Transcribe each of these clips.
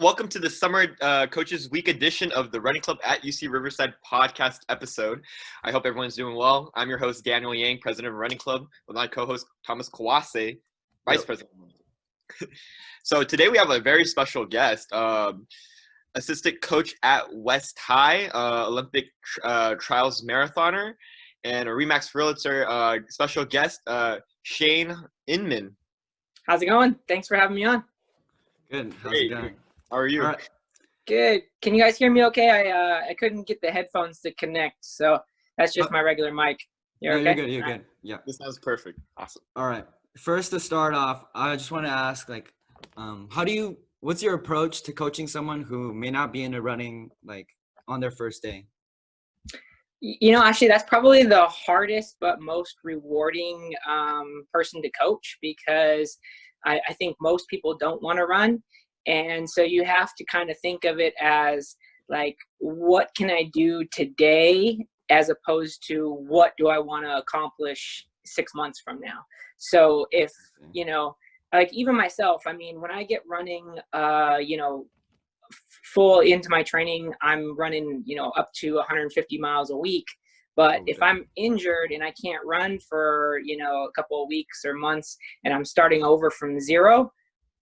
welcome to the Summer Coaches Week edition of the Running Club at UC Riverside podcast episode. I hope everyone's doing well. I'm your host, Daniel Yang, president of Running Club, with my co-host, Thomas Kawase, vice president. So today we have a very special guest, assistant coach at West High, Olympic trials marathoner, and a Remax Realtor special guest, Cheyne Inman. How's it going? Thanks for having me on. Good. How's it going? How are you? All right. Good. Can you guys hear me okay? I couldn't get the headphones to connect, so that's just my regular mic. You're okay? You're good. Yeah. This sounds perfect. Awesome. All right. First, to start off, I just want to ask, what's your approach to coaching someone who may not be into running, on their first day? Actually, that's probably the hardest but most rewarding person to coach, because I think most people don't want to run. And so you have to kind of think of it as what can I do today, as opposed to what do I want to accomplish 6 months from now. So if, even myself, when I get running, full into my training, I'm running, up to 150 miles a week. But if I'm injured and I can't run for, a couple of weeks or months, and I'm starting over from zero,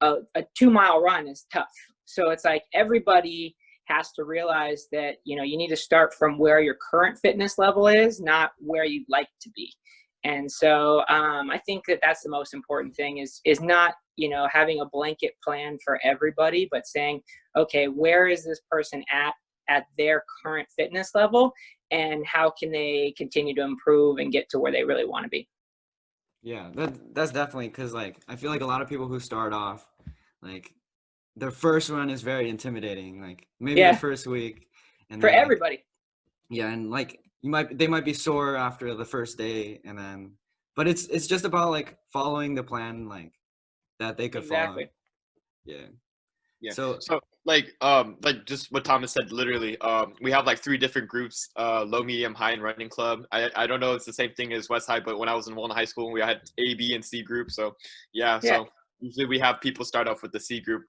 a 2-mile run is tough. So it's everybody has to realize that, you need to start from where your current fitness level is, not where you'd like to be. And so I think that that's the most important thing is not, having a blanket plan for everybody, but saying, okay, where is this person at their current fitness level, and how can they continue to improve and get to where they really want to be? Yeah, that's definitely, because I feel like a lot of people who start off, their first run is very intimidating, maybe the first week. And for everybody. Yeah, and they might be sore after the first day, and then, but it's just about following the plan that they could follow. Yeah. So just what Thomas said, literally, we have 3 different groups, low, medium, high, and running club. I don't know if it's the same thing as West High, but when I was in Walnut High School, we had A, B, and C groups. So so usually we have people start off with the C group,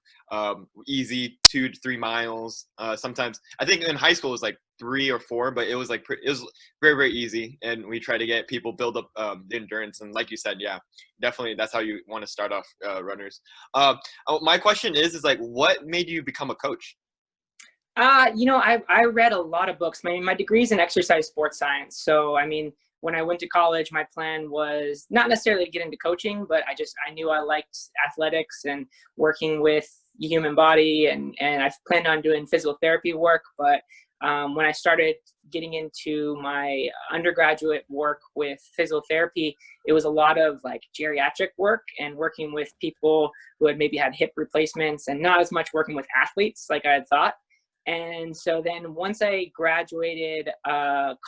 easy 2 to 3 miles. Sometimes I think in high school it was 3 or 4, but it was it was very, very easy, and we try to get people build up the endurance. And like you said, definitely that's how you want to start off runners. My question is what made you become a coach? I read a lot of books. My degree is in exercise sports science. So, when I went to college, my plan was not necessarily to get into coaching, but I knew I liked athletics and working with the human body, and I planned on doing physical therapy work. But when I started getting into my undergraduate work with physical therapy, it was a lot of geriatric work and working with people who had maybe had hip replacements, and not as much working with athletes like I had thought. And so then once I graduated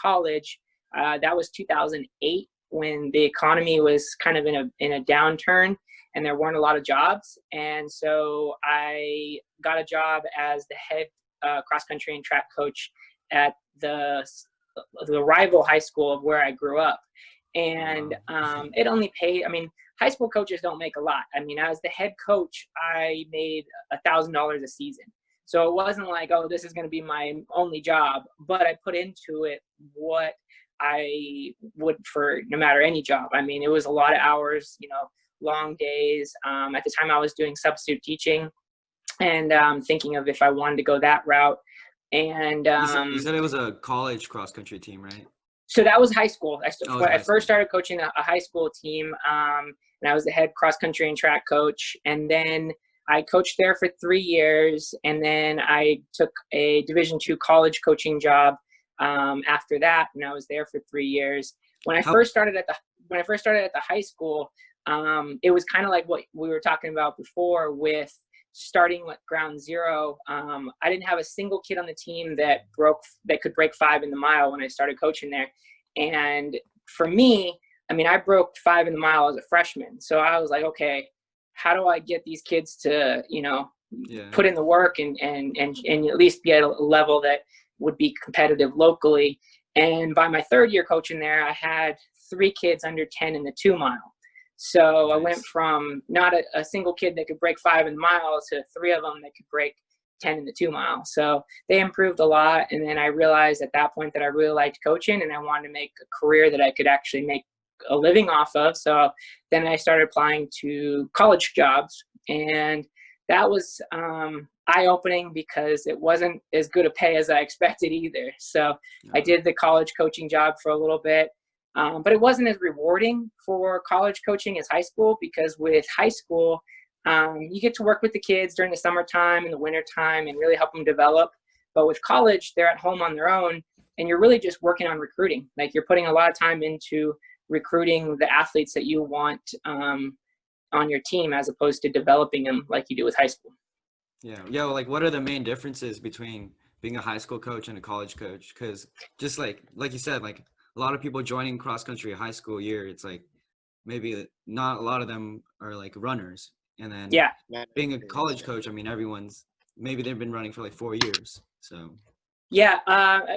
college, that was 2008, when the economy was kind of in a downturn and there weren't a lot of jobs. And so I got a job as the head cross country and track coach at the rival high school of where I grew up. And it only paid, high school coaches don't make a lot. As the head coach, I made $1,000 a season. So it wasn't oh, this is going to be my only job, but I put into it what I would for no matter any job. It was a lot of hours, long days. At the time I was doing substitute teaching, and thinking of if I wanted to go that route. And you said it was a college cross country team, right? So that was high school. I first started coaching a high school team, and I was the head cross country and track coach. And then I coached there for 3 years, and then I took a Division II college coaching job after that, and I was there for 3 years. When I first started at the high school, it was kind of like what we were talking about before with starting with ground zero. I didn't have a single kid on the team that could break 5 in the mile when I started coaching there. And for me, I broke 5 in the mile as a freshman. So I was okay, how do I get these kids to, put in the work and at least be at a level that would be competitive locally. And by my 3rd year coaching there, I had 3 kids under 10 in the 2 mile. So I went from not a single kid that could break 5 in the mile to 3 of them that could break 10 in the 2 mile. So they improved a lot. And then I realized at that point that I really liked coaching and I wanted to make a career that I could actually make a living off of. So then I started applying to college jobs, and that was eye-opening because it wasn't as good a pay as I expected either. So I did the college coaching job for a little bit, but it wasn't as rewarding for college coaching as high school, because with high school, you get to work with the kids during the summertime and the wintertime and really help them develop. But with college, they're at home on their own, and you're really just working on recruiting. Like, you're putting a lot of time into recruiting the athletes that you want on your team, as opposed to developing them like you do with high school. Yeah. Well, like, what are the main differences between being a high school coach and a college coach? Because just like you said, like, a lot of people joining cross country high school year, it's like maybe not a lot of them are like runners. And then being a college coach, I mean, maybe they've been running for like 4 years. So yeah,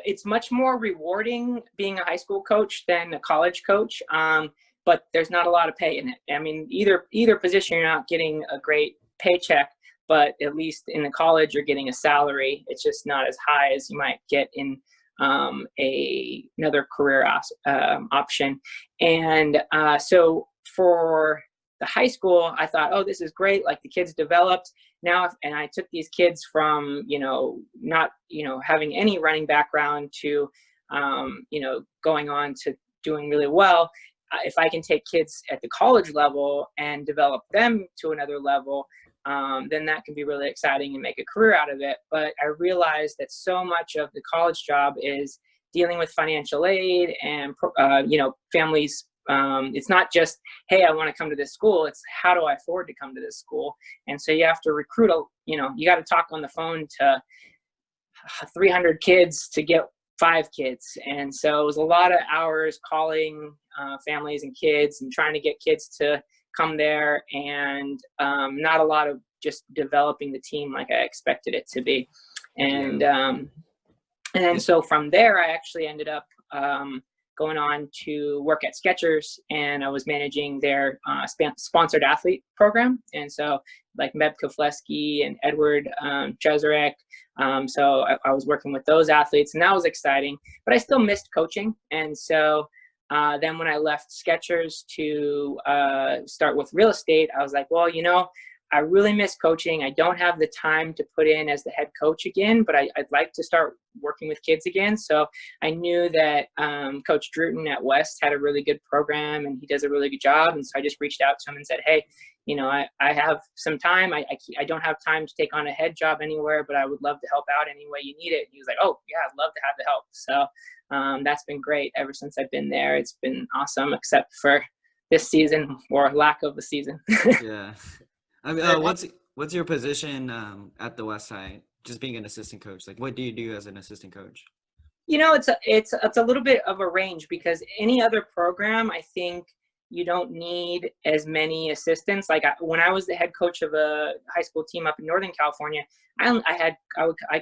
it's much more rewarding being a high school coach than a college coach. But there's not a lot of pay in it. I mean, either position, you're not getting a great paycheck, but at least in the college, you're getting a salary. It's just not as high as you might get in another career option. And so for the high school, I thought, oh, this is great. Like, the kids developed now. And I took these kids from, not, having any running background to, going on to doing really well. If I can take kids at the college level and develop them to another level, then that can be really exciting and make a career out of it. But I realized that so much of the college job is dealing with financial aid and, families. It's not just, hey, I want to come to this school. It's, how do I afford to come to this school? And so you have to recruit, you got to talk on the phone to 300 kids to get 5 kids. And so it was a lot of hours calling families and kids and trying to get kids to come there, and not a lot of just developing the team like I expected it to be. And so from there, I actually ended up going on to work at Skechers, and I was managing their sponsored athlete program. And so like Meb Kefleski and Edward Chezarek. So I was working with those athletes, and that was exciting, but I still missed coaching. And so then when I left Skechers to start with real estate, I was like, well, I really miss coaching. I don't have the time to put in as the head coach again, but I'd like to start working with kids again. So I knew that Coach Druten at West had a really good program, and he does a really good job. And so I just reached out to him and said, hey, I have some time. I don't have time to take on a head job anywhere, but I would love to help out any way you need it. And he was like, oh yeah, I'd love to have the help. So that's been great ever since I've been there. It's been awesome, except for this season, or lack of a season. Yeah. I mean, what's your position at the West Side? Just being an assistant coach, like, what do you do as an assistant coach? It's a little bit of a range, because any other program, I think you don't need as many assistants. Like, when I was the head coach of a high school team up in Northern California, I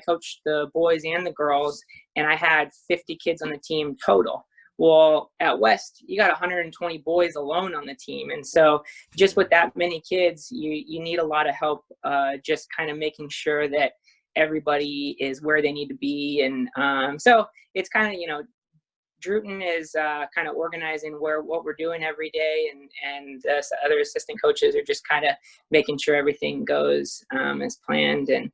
coached the boys and the girls, and I had 50 kids on the team total. Well, at West, you got 120 boys alone on the team. And so just with that many kids, you need a lot of help, just kind of making sure that everybody is where they need to be. And so it's kind of, Druten is kind of organizing what we're doing every day. And other assistant coaches are just kind of making sure everything goes as planned, and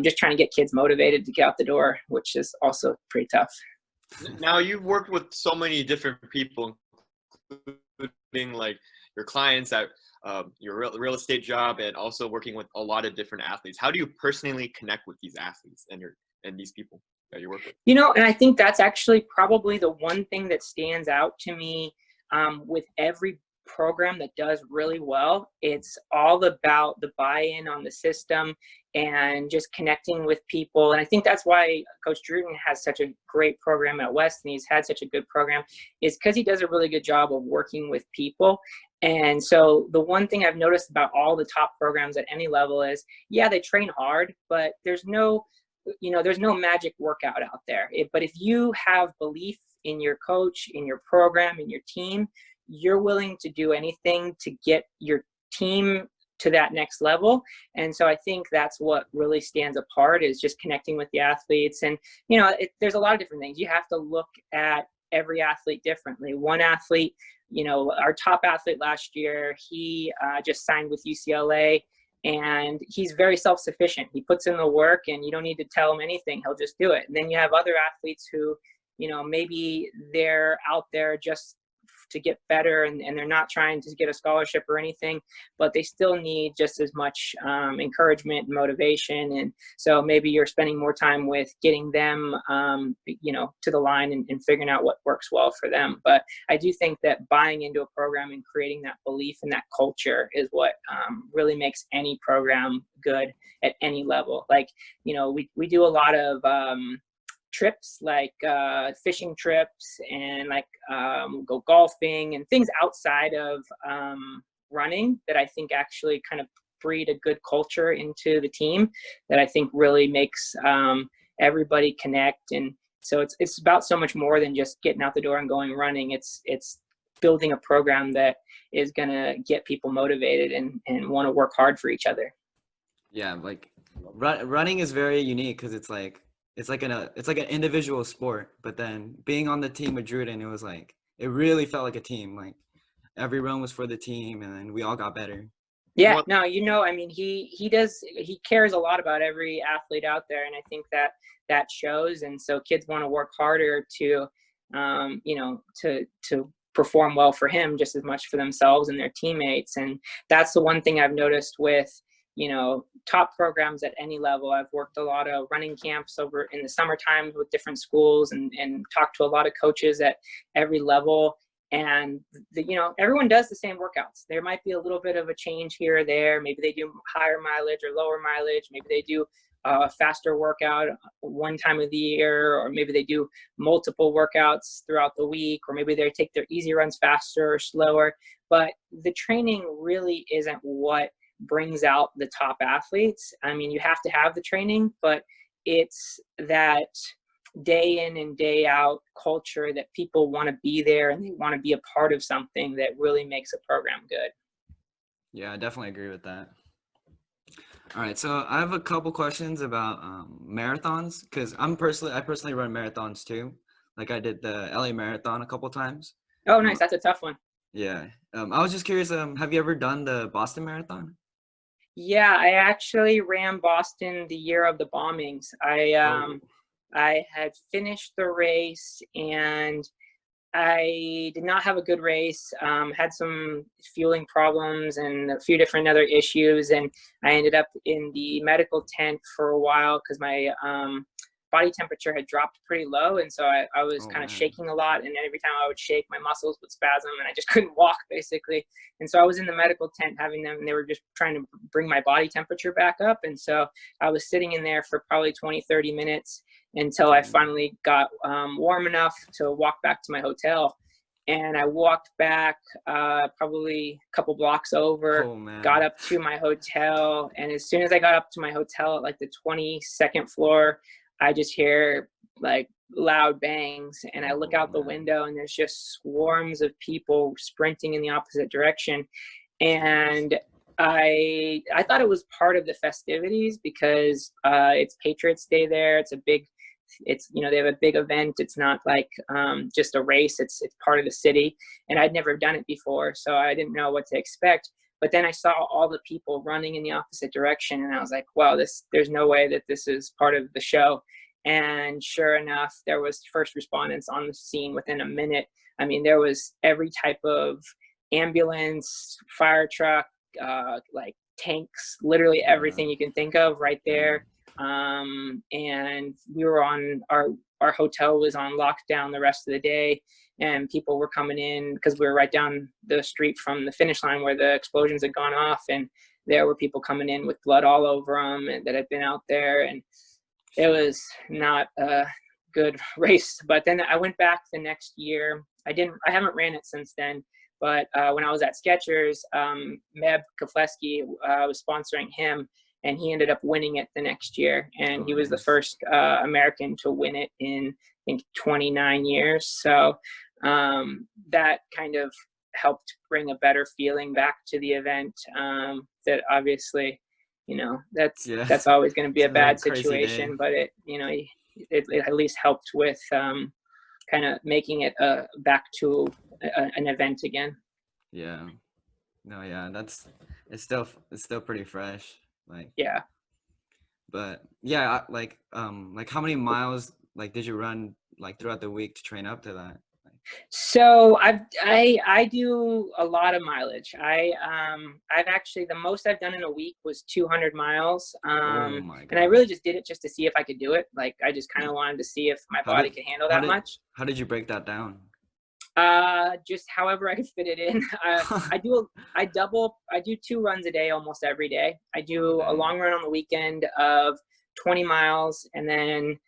just trying to get kids motivated to get out the door, which is also pretty tough. Now, you've worked with so many different people, including like your clients at your real estate job, and also working with a lot of different athletes. How do you personally connect with these athletes and these people that you work with? And I think that's actually probably the one thing that stands out to me with every program that does really well. It's all about the buy-in on the system and just connecting with people. And I think that's why Coach Druten has such a great program at West, and he's had such a good program, is because he does a really good job of working with people. And so the one thing I've noticed about all the top programs at any level is, yeah, they train hard, but there's no magic workout out there. But if you have belief in your coach, in your program, in your team, you're willing to do anything to get your team to that next level. And so I think that's what really stands apart, is just connecting with the athletes. And, you know, there's a lot of different things. You have to look at every athlete differently. One athlete, you know, our top athlete last year, he just signed with UCLA, and he's very self-sufficient. He puts in the work, and you don't need to tell him anything. He'll just do it. And then you have other athletes who, you know, maybe they're out there just to get better, and they're not trying to get a scholarship or anything, but they still need just as much encouragement and motivation. And so maybe you're spending more time with getting them, you know, to the line and figuring out what works well for them. But I do think that buying into a program and creating that belief and that culture is what really makes any program good at any level. Like, you know, we do a lot of trips, like fishing trips, and like go golfing and things outside of running, that I think actually kind of breed a good culture into the team, that I think really makes everybody connect. And so it's about so much more than just getting out the door and going running. It's building a program that is going to get people motivated and want to work hard for each other. Yeah, like running is very unique, because it's like an individual sport, but then being on the team with Druden, it was like, it really felt like a team. Like every run was for the team, and then we all got better. Yeah, no, you know, I mean, he cares a lot about every athlete out there, and I think that shows. And so kids want to work harder to, you know, to perform well for him just as much for themselves and their teammates. And that's the one thing I've noticed with, you know, top programs at any level. I've worked a lot of running camps over in the summertime with different schools, and talked to a lot of coaches at every level. And you know, everyone does the same workouts. There might be a little bit of a change here or there. Maybe they do higher mileage or lower mileage. Maybe they do a faster workout one time of the year, or maybe they do multiple workouts throughout the week, or maybe they take their easy runs faster or slower. But the training really isn't what brings out the top athletes. I mean, you have to have the training, but it's that day in and day out culture that people want to be there and they want to be a part of something that really makes a program good. Yeah, I definitely agree with that. All right, so I have a couple questions about marathons, because I personally run marathons too. Like I did the LA Marathon a couple times. Oh, nice. That's a tough one. Yeah. I was just curious, have you ever done the Boston Marathon? Yeah, I actually ran Boston the year of the bombings. I had finished the race, and I did not have a good race. Had some fueling problems and a few different other issues, and I ended up in the medical tent for a while because my body temperature had dropped pretty low, and so I was kind of shaking a lot, and every time I would shake, my muscles would spasm, and I just couldn't walk, basically. And so I was in the medical tent having them, and they were just trying to bring my body temperature back up. And so I was sitting in there for probably 20-30 minutes until I finally got warm enough to walk back to my hotel. And I walked back probably a couple blocks over, got up to my hotel, and as soon as I got up to my hotel at like the 22nd floor, I just hear like loud bangs, and I look out the window, and there's just swarms of people sprinting in the opposite direction. And I thought it was part of the festivities because it's Patriots Day there. It's you know, they have a big event. It's not like just a race. It's part of the city, and I'd never done it before, so I didn't know what to expect. But then I saw all the people running in the opposite direction, and I was like, wow, there's no way that this is part of the show. And sure enough, there was first responders on the scene within a minute. I mean, there was every type of ambulance, fire truck, like tanks, literally everything you can think of right there. And we were on our hotel was on lockdown the rest of the day, and people were coming in because we were right down the street from the finish line where the explosions had gone off, and there were people coming in with blood all over them and that had been out there, and it was not a good race. But then I went back the next year. I haven't ran it since then, but when I was at Skechers, Meb Kefleski was sponsoring him, and he ended up winning it the next year. And he was the first American to win it in, I think, 29 years. So that kind of helped bring a better feeling back to the event. That obviously, that's always going to be a bad situation, but it at least helped with kind of making it back to an event again. Yeah. No, yeah, it's still pretty fresh. Like, yeah. But yeah, like how many miles like did you run like throughout the week to train up to that? So I do a lot of mileage. I've actually, the most I've done in a week was 200 miles. Oh my God. And I really just did it just to see if I could do it. Like, I just kind of wanted to see if my body could handle that much. How did you break that down? Just however I could fit it in. I do 2 runs a day almost every day. I do a long run on the weekend of 20 miles, and then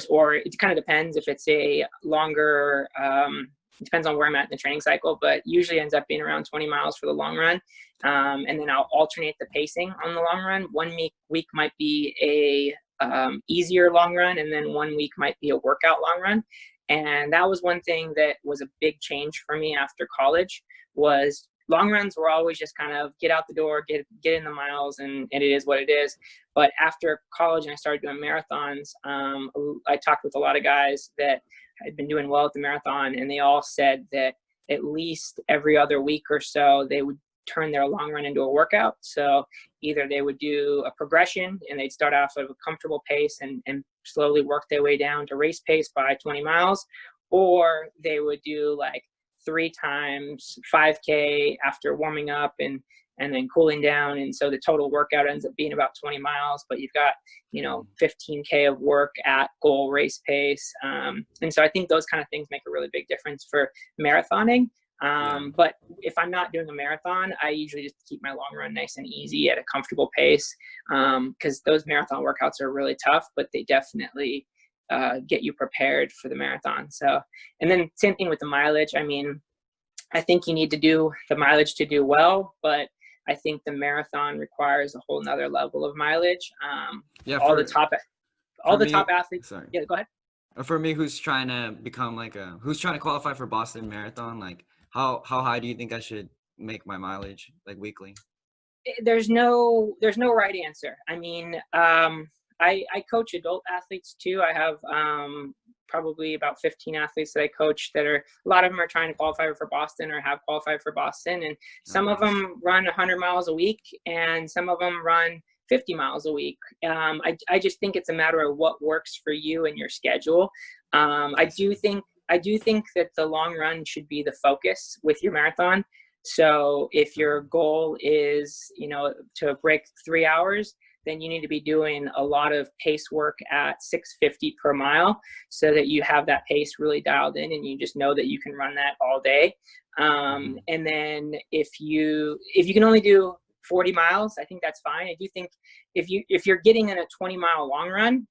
or it kind of depends if it's a longer, it depends on where I'm at in the training cycle, but usually ends up being around 20 miles for the long run. And then I'll alternate the pacing on the long run. One week might be a easier long run, and then 1 week might be a workout long run. And that was one thing that was a big change for me after college. Was long runs were always just kind of get out the door, get in the miles, and it is what it is. But after college and I started doing marathons, I talked with a lot of guys that had been doing well at the marathon, and they all said that at least every other week or so they would turn their long run into a workout. So either they would do a progression and they'd start off at a comfortable pace and slowly work their way down to race pace by 20 miles, or they would do like 3 times 5K after warming up and then cooling down. And so the total workout ends up being about 20 miles, but you've got, 15K of work at goal race pace. And so I think those kind of things make a really big difference for marathoning. But if I'm not doing a marathon, I usually just keep my long run nice and easy at a comfortable pace. Cause those marathon workouts are really tough, but they definitely get you prepared for the marathon. So, and then same thing with the mileage. I mean, I think you need to do the mileage to do well, but I think the marathon requires a whole nother level of mileage. All the top athletes. Sorry. Yeah, go ahead. For me, who's trying to qualify for Boston Marathon, like how high do you think I should make my mileage, like weekly? There's no right answer. I mean, I coach adult athletes too. I have probably about 15 athletes that I coach that a lot of them are trying to qualify for Boston or have qualified for Boston. And some of them run 100 miles a week and some of them run 50 miles a week. I just think it's a matter of what works for you and your schedule. I do think that the long run should be the focus with your marathon. So if your goal is, to break 3 hours, then you need to be doing a lot of pace work at 650 per mile so that you have that pace really dialed in and you just know that you can run that all day. And then if you can only do 40 miles, I think that's fine. I do think if you're getting in a 20-mile long run,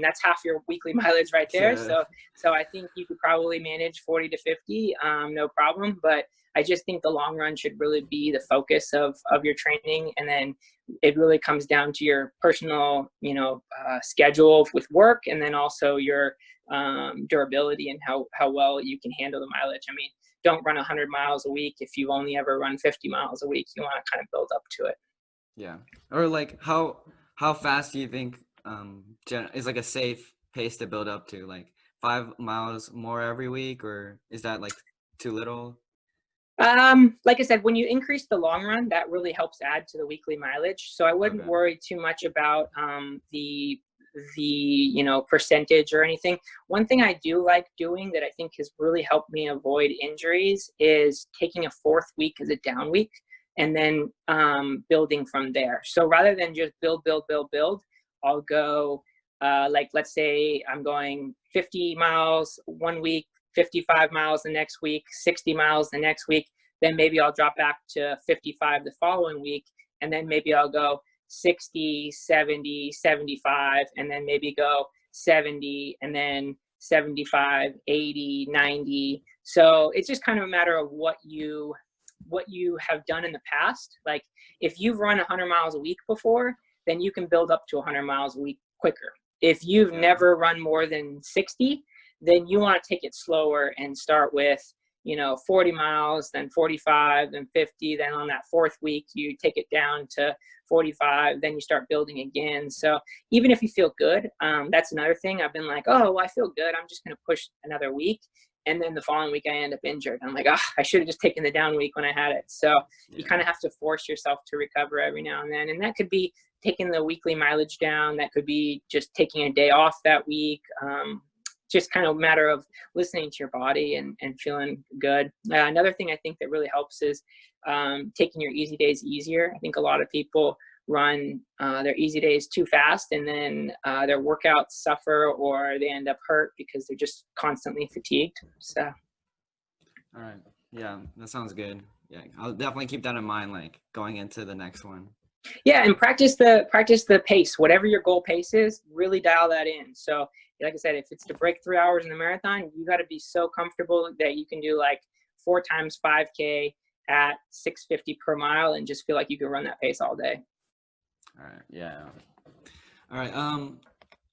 that's half your weekly mileage right there. Yeah. So I think you could probably manage 40 to 50, no problem. But I just think the long run should really be the focus of your training. And then it really comes down to your personal, schedule with work, and then also your durability and how well you can handle the mileage. I mean, don't run 100 miles a week if you've only ever run 50 miles a week. You want to kind of build up to it. Yeah. Or like how fast do you think is like a safe pace to build up to, like 5 miles more every week, or is that like too little? Like I said, when you increase the long run, that really helps add to the weekly mileage. So I wouldn't worry too much about the percentage or anything. One thing I do like doing that I think has really helped me avoid injuries is taking a 4th week as a down week and then building from there. So rather than just build, I'll go let's say I'm going 50 miles 1 week, 55 miles the next week, 60 miles the next week. Then maybe I'll drop back to 55 the following week. And then maybe I'll go 60, 70, 75, and then maybe go 70, and then 75, 80, 90. So it's just kind of a matter of what you have done in the past. Like if you've run 100 miles a week before, then you can build up to 100 miles a week quicker. If you've never run more than 60, then you want to take it slower and start with, 40 miles, then 45, then 50. Then on that fourth week, you take it down to 45, then you start building again. So even if you feel good, that's another thing. I've been like, oh, well, I feel good, I'm just going to push another week. And then the following week I end up injured. I'm like, I should have just taken the down week when I had it. So you kind of have to force yourself to recover every now and then. And that could be taking the weekly mileage down. That could be just taking a day off that week. Just kind of a matter of listening to your body and feeling good. Another thing I think that really helps is taking your easy days easier. I think a lot of people run their easy days too fast, and then their workouts suffer, or they end up hurt because they're just constantly fatigued. So. All right. Yeah, that sounds good. Yeah, I'll definitely keep that in mind, like going into the next one. Yeah, and practice the pace. Whatever your goal pace is, really dial that in. So, like I said, if it's to break 3 hours in the marathon, you got to be so comfortable that you can do like 4 times 5K at 650 per mile and just feel like you can run that pace all day. All right. Yeah. All right.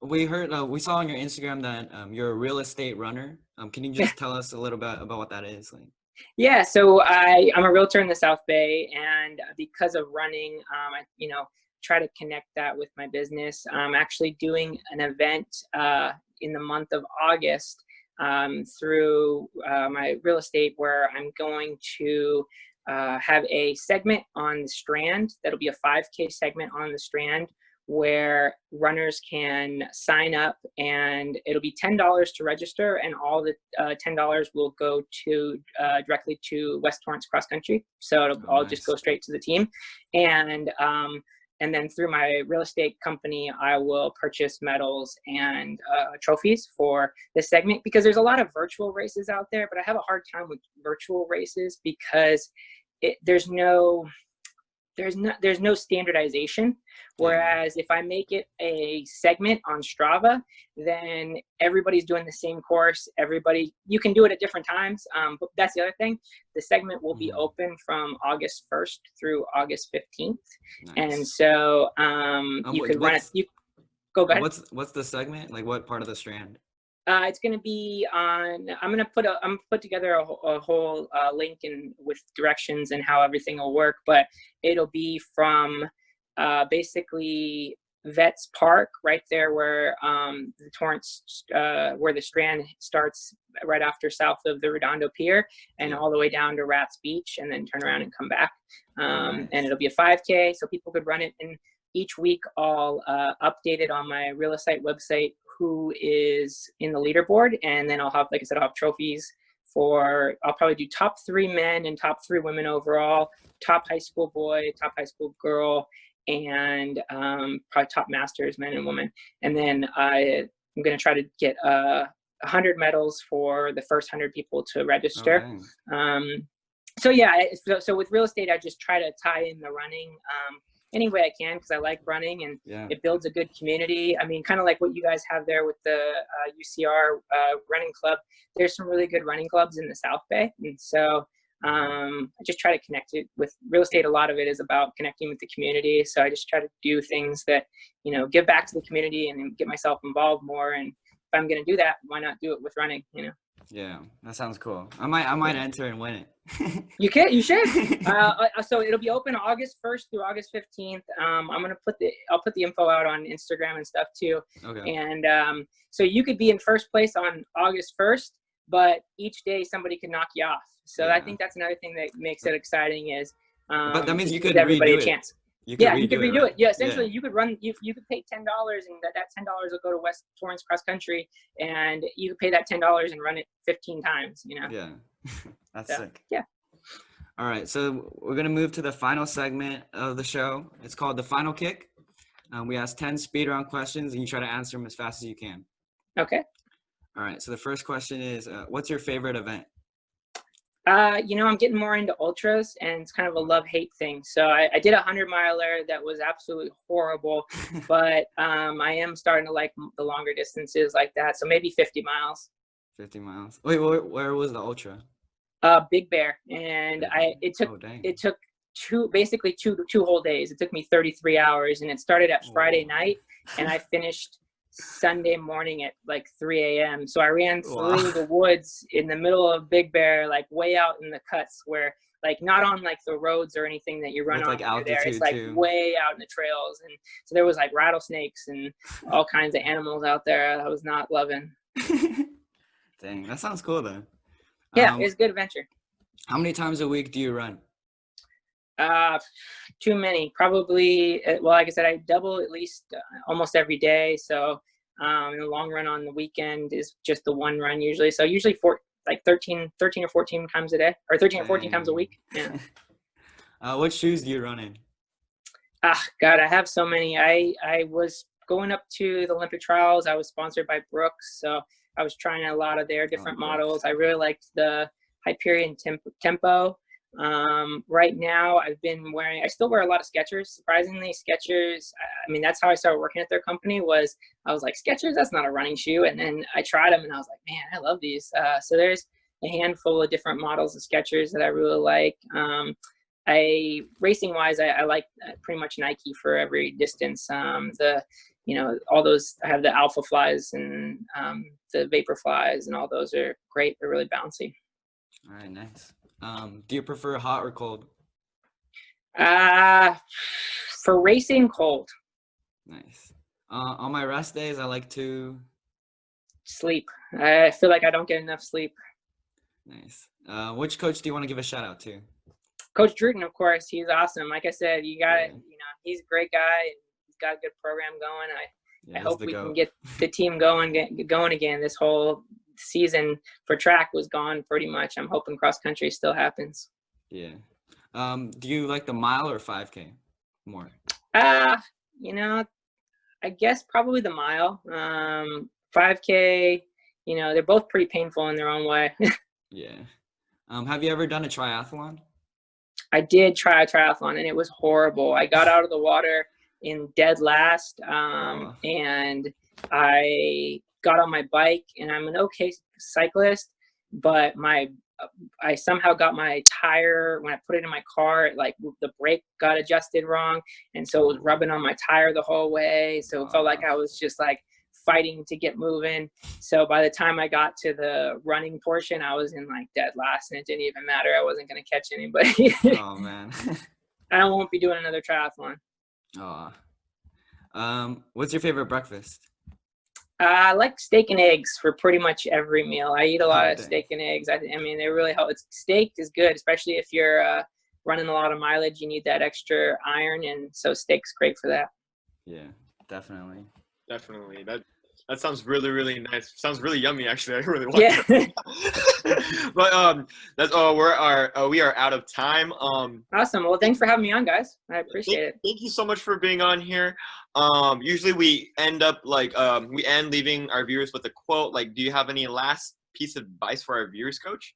We saw on your Instagram that you're a real estate runner. Can you just tell us a little bit about what that is? Like? Yeah, so I'm a realtor in the South Bay, and because of running, I try to connect that with my business. I'm actually doing an event in the month of August through my real estate, where I'm going to have a segment on the Strand. That'll be a 5K segment on the Strand, where runners can sign up, and it'll be $10 to register, and all the $10 will go to directly to West Torrance Cross Country. So it'll all just go straight to the team. And then through my real estate company, I will purchase medals and trophies for this segment, because there's a lot of virtual races out there, but I have a hard time with virtual races because there's no standardization. Whereas if I make it a segment on Strava, then everybody's doing the same course. You can do it at different times. But that's the other thing. The segment will be open from August 1st through August 15th. Nice. And so you could run it. Go ahead. What's the segment? Like what part of the Strand? It's going to be on. I'm going to put together a whole link with directions and how everything will work. But it'll be from basically Vets Park, right there where the Torrance, where the Strand starts, right after south of the Redondo Pier, and all the way down to Rats Beach, and then turn around and come back. Nice. And it'll be a 5K, so people could run it. And each week I'll update it on my real estate website who is in the leaderboard, and then I'll have, like I said, I'll have trophies I'll probably do top 3 men and top 3 women overall, top high school boy, top high school girl, and probably top masters, men and women. And then I'm going to try to get 100 medals for the first 100 people to register. Okay. So yeah, so with real estate, I just try to tie in the running any way I can, because I like running, and it builds a good community. I mean, kind of like what you guys have there with the UCR running club. There's some really good running clubs in the South Bay, and so I just try to connect it with real estate. A lot of it is about connecting with the community, so I just try to do things that give back to the community and get myself involved more. And if I'm going to do that, why not do it with running? Yeah, that sounds cool. I might enter and win it. You should. So it'll be open August 1st through August 15th. I'll put the info out on Instagram and stuff too. Okay. And so you could be in first place on August 1st, but each day somebody could knock you off. So I think that's another thing that makes it exciting is but that means you could give everybody a chance. You could redo it. Yeah, essentially you could run. You could pay $10, and that $10 will go to West Torrance Cross Country, and you could pay that $10 and run it 15 times. Yeah, that's sick. Yeah. All right, so we're gonna move to the final segment of the show. It's called the Final Kick. We ask 10 speed round questions, and you try to answer them as fast as you can. Okay. All right. So the first question is, what's your favorite event? I'm getting more into ultras, and it's kind of a love-hate thing. So I did a 100-miler that was absolutely horrible, but I am starting to like the longer distances like that. So maybe 50 miles. 50 miles. Wait, where was the ultra? Big Bear, and it took two whole days. It took me 33 hours, and it started at Friday night, and I finished Sunday morning at like 3 a.m. So I ran through the woods in the middle of Big Bear, like way out in the cuts where like not on like the roads or anything that you run on like altitude there. It's like too. way out in the trails. And so there was like rattlesnakes and all kinds of animals out there I was not loving. Dang, that sounds cool though. Yeah, it's a good adventure. How many times a week do you run? Too many. Probably, well, like I said, I double at least almost every day. So in the long run on the weekend is just the one run usually. So usually 13 or 14 times a day, or 13 or 14 times a week. Yeah. What shoes do you run in? God, I have so many. I was going up to the Olympic trials. I was sponsored by Brooks. So I was trying a lot of their different models. I really liked the Hyperion Tempo. Right now I still wear a lot of Skechers. Surprisingly, Skechers, I mean, that's how I started working at their company. I was like, Skechers, that's not a running shoe. And then I tried them and I was like, man, I love these. So there's a handful of different models of Skechers that I really like. Racing wise, I like pretty much Nike for every distance. All those, I have the Alpha Flies and the Vapor Flies, and all those are great. They're really bouncy. All right, nice. Do you prefer hot or cold? For racing, cold. Nice. On my rest days, I like to sleep. I feel like I don't get enough sleep. Nice. Which coach do you want to give a shout out to? Coach Druten, of course. He's awesome. Like I said, you got it. He's a great guy. He's got a good program going. I hope we can get the team going again. This whole season for track was gone pretty much. I'm hoping cross country still happens. Yeah. Do you like the mile or 5K more? I guess probably the mile. 5K, they're both pretty painful in their own way. Yeah. Have you ever done a triathlon? I did try a triathlon and it was horrible. I got out of the water in dead last, and I got on my bike, and I'm an okay cyclist, but I somehow got my tire, when I put it in my car, like the brake got adjusted wrong, and so it was rubbing on my tire the whole way. So it felt like I was just like fighting to get moving. So by the time I got to the running portion, I was in like dead last, and it didn't even matter. I wasn't going to catch anybody. Oh man. I won't be doing another triathlon. What's your favorite breakfast? I like steak and eggs for pretty much every meal. I eat a lot of steak and eggs. I mean, they really help. Steak is good, especially if you're running a lot of mileage. You need that extra iron, and so steak's great for that. Yeah, definitely. Definitely. That sounds really, really nice. Sounds really yummy, actually. I really want it. But we are out of time. Awesome. Well, thanks for having me on, guys. I appreciate it. Thank you so much for being on here. Usually we end up leaving our viewers with a quote. Like, do you have any last piece of advice for our viewers, Coach?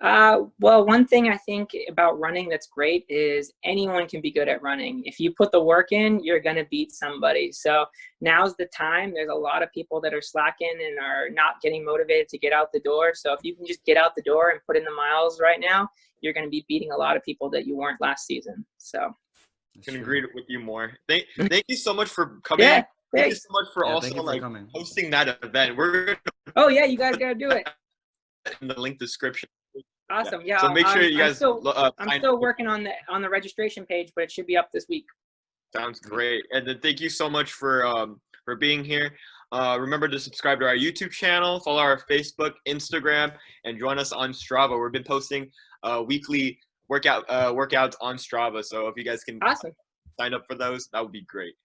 Well, one thing I think about running that's great is anyone can be good at running. If you put the work in, you're going to beat somebody. So now's the time. There's a lot of people that are slacking and are not getting motivated to get out the door. So if you can just get out the door and put in the miles right now, you're going to be beating a lot of people that you weren't last season. So I can agree with you more. Thank you so much for coming. Yeah, thank you so much for hosting that event. Oh yeah, you guys got to do it. In the link description. Awesome. Yeah. So make sure you guys. I'm still working on the registration page, but it should be up this week. Sounds great. And then thank you so much for being here. Remember to subscribe to our YouTube channel, follow our Facebook, Instagram, and join us on Strava. We've been posting weekly workouts on Strava. So if you guys can sign up for those, that would be great.